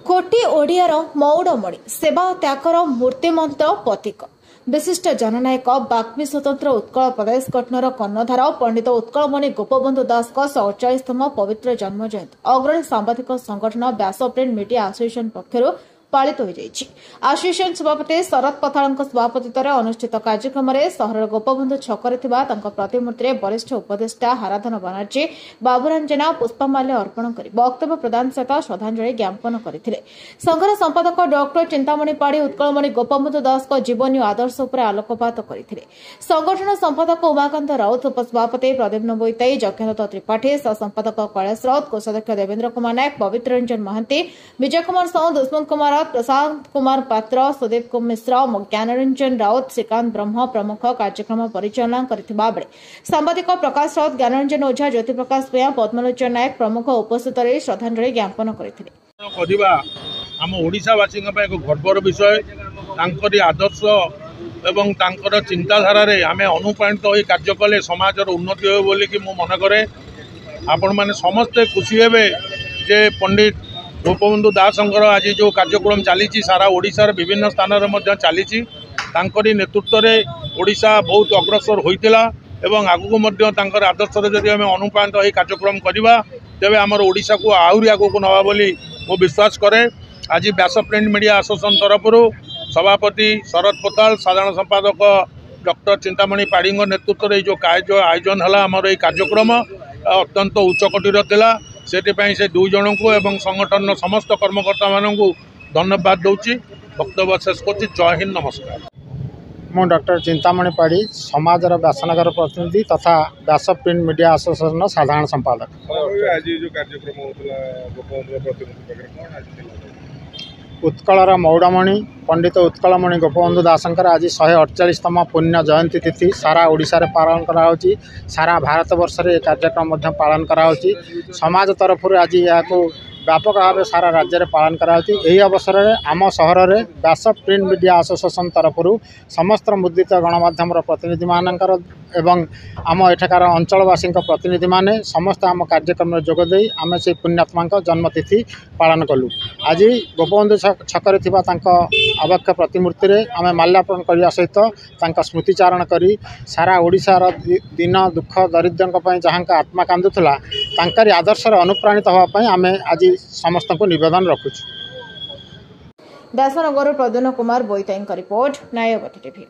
कोटी ओडियार मौड़मणि सेवा और त्यागर मूर्तिमंत प्रतीक विशिष्ट जननायक बाग्मी स्वतंत्र उत्कल प्रदेश गठनर कर्णधार पंडित उत्कलमणि गोपबंधु दास 148तम पवित्र जन्म जयंती अग्रणी सांबादिक संगठन व्यास प्रिंट मीडिया एसोसिएशन पक्षर पालित हो जाइछि। एसोसिएशन सभापति शरद पथाल सभापतित्व अनुष्ठित कार्यक्रम में सहर गोपबंधु छकरे प्रतिमूर्ति वरिष्ठ उपदेष्टा हाराधन बनर्जी बाबुराम जेना पुष्पमाल्य अर्पण कर वक्तव्य प्रदान सहित श्रद्धांजलि ज्ञापन करते। संघर संपादक डॉक्टर चिंतामणि पाढ़ी उत्कलमणि गोपबंधु दास जीवनी और आदर्श उपर आलोकपात करते। संगठन संपादक उमाकांत राउत, उपसभापति प्रद्युम्न बोईताई, जगन्नाथ त्रिपाठी, सह संपादक कैलाश राउत, कोषाध्यक्ष देवेन्द्र कुमार नायक, पवित्र रंजन महांती, विजय कुमार साहू, दुष्मंत कुमार, प्रशांत कुमार पात्र, सुदीप मिश्र, ज्ञानरंजन राउत, श्रीकांत ब्रह्म प्रमुख कार्यक्रम परिचालना करथिबा बेले सांबादिक प्रकाश राउत, ज्ञानरंजन ओझा, ज्योति प्रकाश भूया, पद्मलोचन नायक प्रमुख उपस्थित रही श्रद्धांजलि ज्ञापन करथिले। आम ओडिशावासी एक गर्वर विषय आदर्श एवं चिंताधारा आम अनुप्राणित हो कार्य कले समाजर उन्नति हो बोली कि मु मन करे। आपण माने समस्ते खुशी हेबे जे पंडित गोपबंधु दासंकर आज जो कार्यक्रम चली सारा ओडिशार विभिन्न स्थान में चली नेतृत्व में ओडिशा बहुत अग्रसर होता एवं आगक आदर्श जदि आम अनुप्राणित हो कार्यक्रम करवा तेरे आमर ओडिशा को आहरी आगक नवा बोली मु विश्वास करे। आज व्यास प्रिंट मीडिया एसोसिएशन तरफ सभापति शरद पथाल, साधारण संपादक डॉक्टर चिंतामणि पाढ़ी नेतृत्व में जो कार्य आयोजन है आमर ये कार्यक्रम अत्यंत उच्चकोटीर थिला। से दुई जन को एवं संगठन समस्त कर्मकर्ता मानू धन्यवाद दूची। वक्तव्य शेष कर जय हिंद, नमस्कार। मु डॉक्टर चिंतामणि पाढ़ी समाजर व्यासनगर प्रतिनिधि तथा व्यास प्रिंट मीडिया एसोसिएशन साधारण संपादक। उत्कलर मौड़मणि पंडित उत्कलमणि गोपबंधु दासंकर आज 148तम पुण्य जयंती तिथि सारा ओडिशा रे पालन कराउची। सारा भारत वर्ष रे कार्यक्रम पालन कराउची। समाज तरफ आज यहाँ व्यापक भाव सारा राज्य में पालन कराउची। एही अवसर में आम सहर में व्यास प्रिंट मीडिया एसोसिएशन तरफ समस्त मुद्रित गणमाध्यम प्रतिनिधि मानकर एवं आम एठाकार अंचलवासी प्रतिनिधि माने समस्त आम कार्यक्रम में जोगदे आम से पुण्यात्मा जन्मतिथि पालन कलु। आज गोपबंधु छकरे अवक्ष प्रतिमूर्ति रे आम माल्यार्पण करने सहित स्मृतिचारण करी सारा ओडिशार दिन दुख दरिद्र जहाँ आत्मा कांदुला तांकारी आदर्श अनुप्राणित होगापी आम आज समस्त को निवेदन रखुछु। Dasnagar Pradyumna Kumar Boitai report, Nyayabati TV.